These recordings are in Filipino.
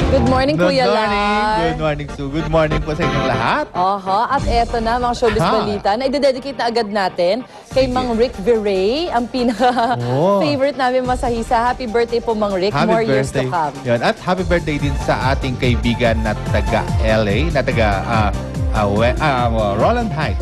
Good morning, Kuya Lar. Good morning, Sue. Good morning po sa inyong lahat. At eto na, mga showbiz balita na i-dedicate na agad natin kay Mang Rick Viray, ang pinaka-favorite namin masahisa. Happy birthday po, Mang Rick. More years to come. Yan. At happy birthday din sa ating kaibigan na taga-LA, na taga Roland Heights,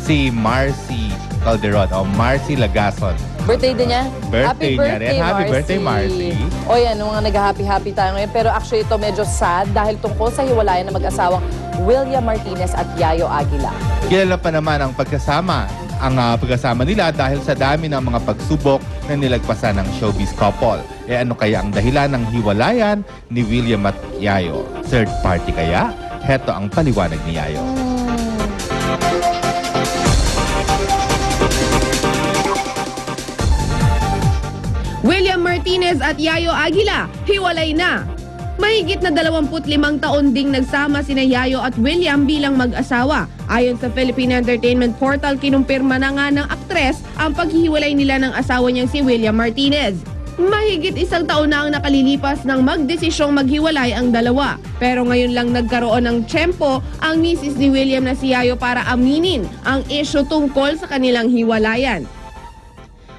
si Marcy Calderon o Marcy Lagason. Birthday din niya? Happy birthday, Happy birthday, Marcy. O yan, mga nag-happy-happy tayo ngayon. Pero actually ito medyo sad dahil tungkol sa hiwalayan ng mag-asawang William Martinez at Yayo Aguila. Kilala pa naman ang pagkasama nila dahil sa dami ng mga pagsubok na nilagpasan ng showbiz couple. Ano kaya ang dahilan ng hiwalayan ni William at Yayo? Third party kaya? Heto ang paliwanag ni Yayo. William Martinez at Yayo Aguila, hiwalay na. Mahigit na 25 taon ding nagsama sina Yayo at William bilang mag-asawa. Ayon sa Philippine Entertainment Portal, kinumpirma na nga ng aktres ang paghihiwalay nila ng asawa niyang si William Martinez. Mahigit 1 taon na ang nakalilipas nang magdesisyong maghiwalay ang dalawa. Pero ngayon lang nagkaroon ng tiyempo ang misis ni William na si Yayo para aminin ang issue tungkol sa kanilang hiwalayan.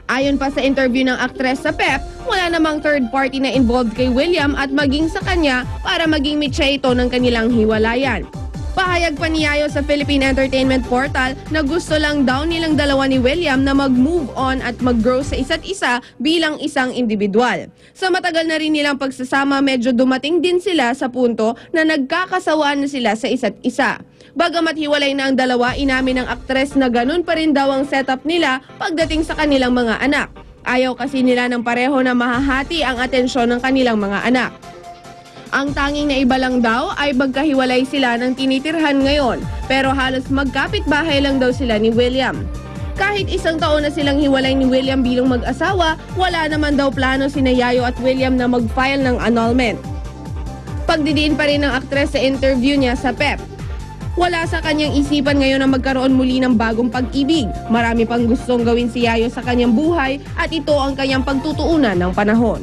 Ayon pa sa interview ng aktres sa PEP, wala namang third party na involved kay William at maging sa kanya para maging mitya ito ng kanilang hiwalayan. Pahayag pa ni Yayo sa Philippine Entertainment Portal na gusto lang daw nilang dalawa ni William na mag-move on at mag-grow sa isa't isa bilang isang individual. Sa matagal na rin nilang pagsasama, medyo dumating din sila sa punto na nagkakasawaan na sila sa isa't isa. Bagamat hiwalay na ang dalawa, inamin ng aktres na ganun pa rin daw ang setup nila pagdating sa kanilang mga anak. Ayaw kasi nila ng pareho na mahahati ang atensyon ng kanilang mga anak. Ang tanging na iba lang daw ay magkahiwalay sila ng tinitirhan ngayon, pero halos magkapit-bahay lang daw sila ni William. Kahit 1 taon na silang hiwalay ni William bilang mag-asawa, wala naman daw plano sina Yayo at William na mag-file ng annulment. Pagdidiin pa rin ng aktres sa interview niya sa PEP. Wala sa kanyang isipan ngayon na magkaroon muli ng bagong pag-ibig. Marami pang gustong gawin si Yayo sa kanyang buhay at ito ang kanyang pagtutuunan ng panahon.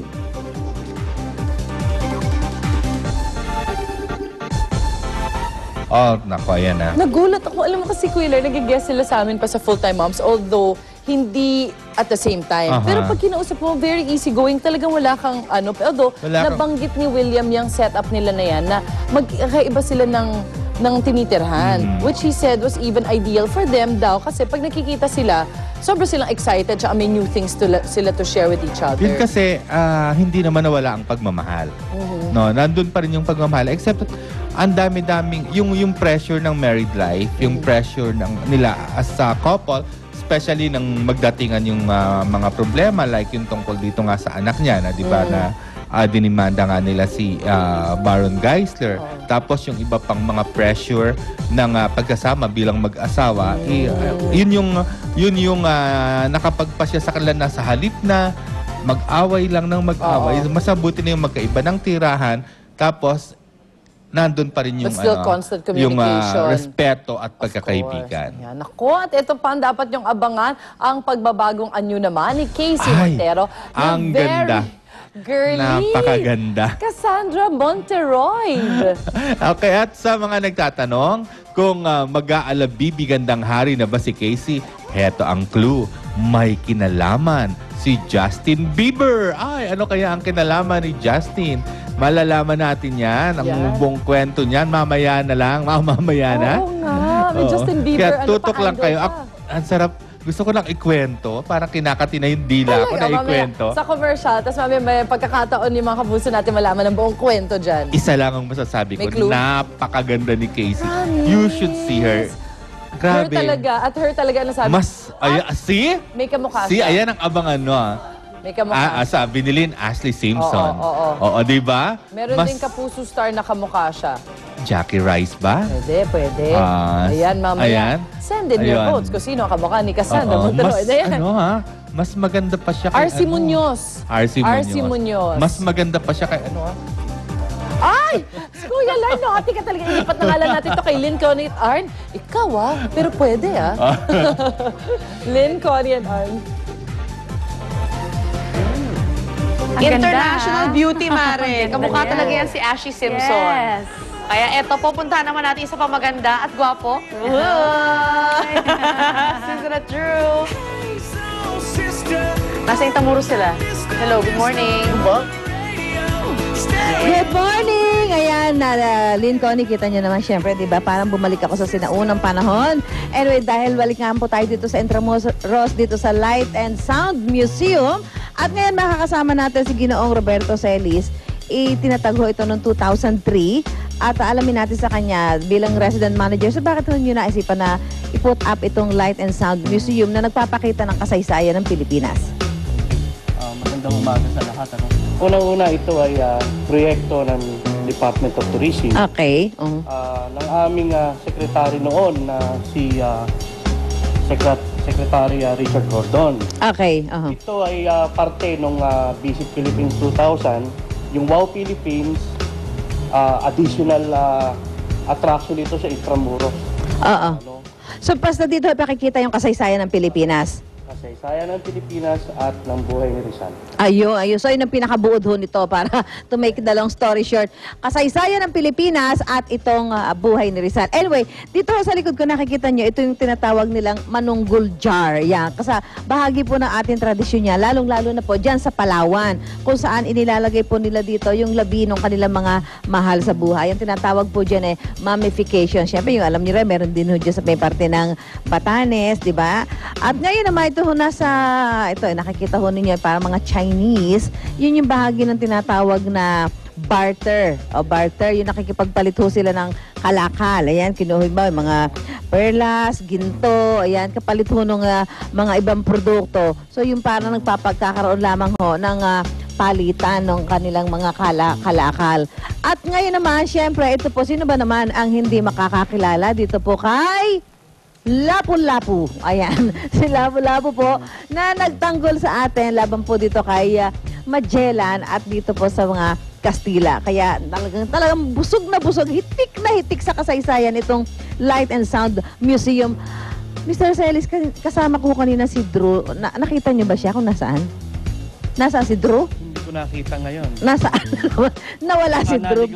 Naku, ayan na. Nagulat ako. Alam mo kasi, Kuya Lar, nag-guest sila sa amin pa sa Full-Time Moms, although hindi at the same time. Pero pag kinausap mo, very easygoing. Talagang wala kang although nabanggit ni William yung setup nila na yan na magkaiba sila ng tinitirhan. Which he said was even ideal for them daw kasi pag nakikita sila, sobrang silang excited at may new things sila to share with each other. Yun kasi hindi naman nawala ang pagmamahal. No, nandun pa rin yung pagmamahal. Except ang dami-daming, yung pressure ng married life, yung pressure nila as a couple, especially nang magdatingan yung mga problema like yung tungkol dito nga sa anak niya na di ba na dinimanda nga nila si Baron Geisler. Tapos yung iba pang mga pressure ng pagkasama bilang mag-asawa, yun yung nakapagpasya sa kanila na sa halip na mag-away lang ng mag-away, masabuti na yung magkaiba ng tirahan, tapos nandun pa rin yung constant communication. respeto at pagkakaibigan. Nako, at ito pa ang dapat yung abangan, ang pagbabagong anyo naman ni Casey Montero. Ang ganda. Girly! Napakaganda. Cassandra Monteroy. Okay, at sa mga nagtatanong kung mag-aalabibi gandang hari na ba si Casey, heto ang clue. May kinalaman si Justin Bieber. Ay, ano kaya ang kinalaman ni Justin? Malalaman natin yan. Ang buong kwento niyan. Mamaya na lang. Mamaya na. Oo nga. May Justin Bieber. Kaya tutok lang kayo. Ang sarap. Gusto ko lang ikwento. Parang kinakati na yung dila ko na ikwento. Sa commercial. Tapos may pagkakataon yung mga kapuso natin malaman ang buong kwento dyan. Isa lang ang masasabi ko. Napakaganda ni Casey. You should see her. Grabe. Her talaga nasabi. See? May kamukha See, siya. ayan ang abangan no. May kamukha. Sabi ni Lynn, Ashley Simpson. Oo, di ba? Meron din kapuso star na kamukha siya. Jackie Rice ba? Pwede. Ayan, mamaya. Ayan. Send in your votes kung sino ang kamukha ni Cassandra Monteroy. Mas maganda pa siya kay RC Munoz. RC Munoz. Mas maganda pa siya kay Ay! Kuya Lar, no, ati ka talaga. Ilipat na nga lang natin ito kay Lynn Connie at Arn. Ikaw pero pwede Lynn Connie at Arn. International beauty, Mare. Kamukha talaga yan si Ashley Simpson. Yes. Kaya eto, pupuntahan naman natin isa pa maganda at gwapo. Susan at Drew. Nasa Intramuros sila. Hello, good morning. Good morning! Ayan, Lynn Connie, kita nyo naman syempre, di ba? Parang bumalik ako sa sinaunang panahon. Anyway, dahil balik nga po tayo dito sa Intramuros, dito sa Light and Sound Museum. At ngayon makakasama natin si Ginoong Roberto Celis. Itinatagho ito noong 2003. At alamin natin sa kanya bilang resident manager, so bakit nyo naisipan na i-put up itong Light and Sound Museum na nagpapakita ng kasaysayan ng Pilipinas? Magandang umaga sa lahat. Unang-una, ito ay proyekto ng Department of Tourism. Okay. Ng aming sekretary noon na si Secretary Richard Gordon. Okay. Ito ay parte ng Visit Philippines 2000, yung Wow Philippines, additional attraction ito sa Intramuros. Oo. So, basta dito ay pakikita yung kasaysayan ng Pilipinas. Kasaysayan ng Pilipinas at ng buhay ni Rizal. Ayun. So, yun ang pinakabuod ho nito para to make the long story short. Kasaysayan ng Pilipinas at itong buhay ni Rizal. Anyway, dito sa likod ko nakikita nyo, ito yung tinatawag nilang manunggul jar. Yan. Kasi bahagi po ng ating tradisyon niya, lalong-lalo na po dyan sa Palawan, kung saan inilalagay po nila dito yung labi ng kanilang mga mahal sa buhay. Yung tinatawag po dyan mummification. Siyempre, yung alam nyo rin, meron din ho dyan sa may parte ng Batanes, di ba? At ngayon naman, ito ho nasa, nakikita ho ninyo, para mga Chinese, yun yung bahagi ng tinatawag na barter. O barter, yung nakikipagpalit ho sila ng kalakal. Ayan, kinuha ba, mga perlas, ginto, ayan, kapalit ho ng mga ibang produkto. So, yung parang nagpapagkakaroon lamang ho ng palitan ng kanilang mga kalakal. At ngayon naman, syempre, ito po, sino ba naman ang hindi makakakilala dito po kay Lapu-Lapu. Ayan, si Lapu-Lapu po na nagtanggol sa atin laban po dito kay Magellan at dito po sa mga Kastila. Kaya talagang busog na busog, hitik na hitik sa kasaysayan itong Light and Sound Museum. Mr. Celis, kasama ko kanina si Drew. Nakita niyo ba siya kung nasaan? Nasaan si Drew? Hindi ko nakita ngayon. Nasaan? Nawala si Drew.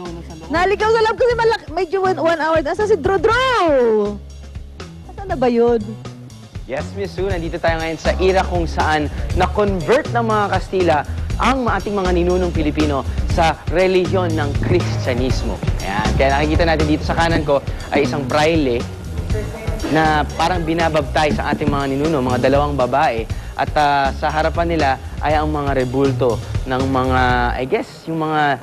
Naligaw sa loob kasi medyo 1 hour. Nasaan si Drew? Drew! Nasaan na ba yun? Yes, Miss Sue, nandito tayo ngayon sa era kung saan na-convert ng mga Kastila ang ating mga ninunong Pilipino sa relihiyon ng Kristyanismo. Ayan. Kaya nakikita natin dito sa kanan ko ay isang praile na parang binababtay sa ating mga ninuno, mga dalawang babae. At sa harapan nila ay ang mga rebulto ng mga, I guess, yung mga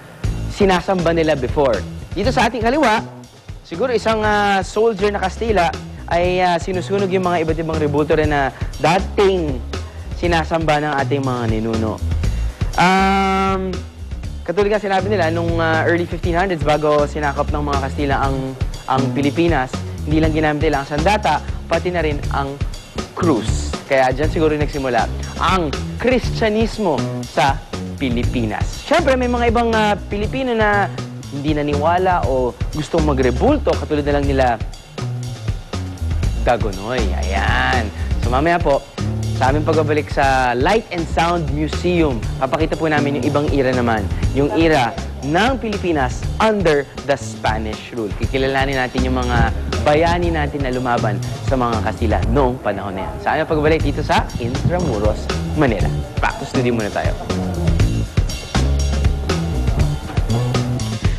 sinasamba nila before. Dito sa ating kaliwa, siguro isang soldier na Kastila ay sinusunog yung mga iba't ibang rebulto rin na dating sinasamba ng ating mga ninuno. Katulad nga sinabi nila, nung early 1500s, bago sinakop ng mga Kastila ang Pilipinas, hindi lang ginamit nila ang sandata, pati na rin ang krus. Kaya dyan siguro nagsimula ang Kristyanismo sa Pilipinas. Siyempre, may mga ibang Pilipino na hindi naniwala o gustong magrebulto, katulad na lang nila Dagonoy. Ayan. So mamaya po, sa aming pagbabalik sa Light and Sound Museum, papakita po namin yung ibang era naman. Yung era ng Pilipinas under the Spanish rule. Kikilalanin natin yung mga bayani natin na lumaban sa mga Kastila noong panahon na yan. Sa aming pagbabalik dito sa Intramuros, Manila. Back to studio muna tayo.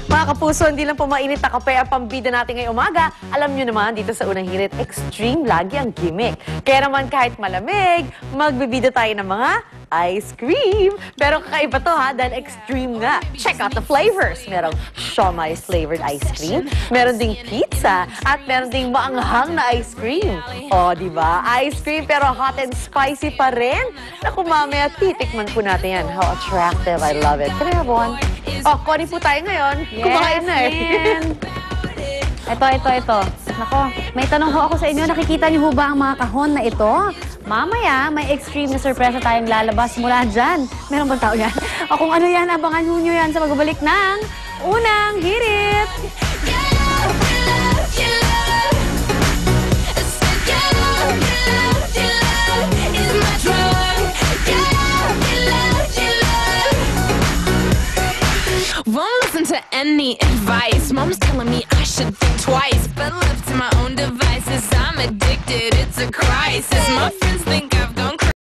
Mga kapuso, hindi lang po mainit na kape ang pambida natin ngayong umaga. Alam nyo naman, dito sa Unang Hirit, extreme lagi ang gimmick. Kaya naman kahit malamig, magbibida tayo ng mga ice cream. Pero kakaiba to ha, dahil extreme nga. Check out the flavors. Merong siomai flavored ice cream, meron ding pizza, at meron ding maanghang na ice cream. O, di ba? Ice cream pero hot and spicy pa rin. Naku, mamaya titikman po natin yan. How attractive. I love it. Can I have one? Oh, Connie po tayo ngayon. Yes, Kumakain na eh. Ito. Nako, may tanong ho ako sa inyo. Nakikita niyo ho ba ang mga kahon na ito? Mamaya, may extreme na sorpresa tayong lalabas mula dyan. Meron bang tao yan? O kung ano yan, abangan nyo yan sa magbabalik ng Unang Hirit! need advice. Mom's telling me I should think twice, but left to my own devices, I'm addicted, it's a crisis. My friends think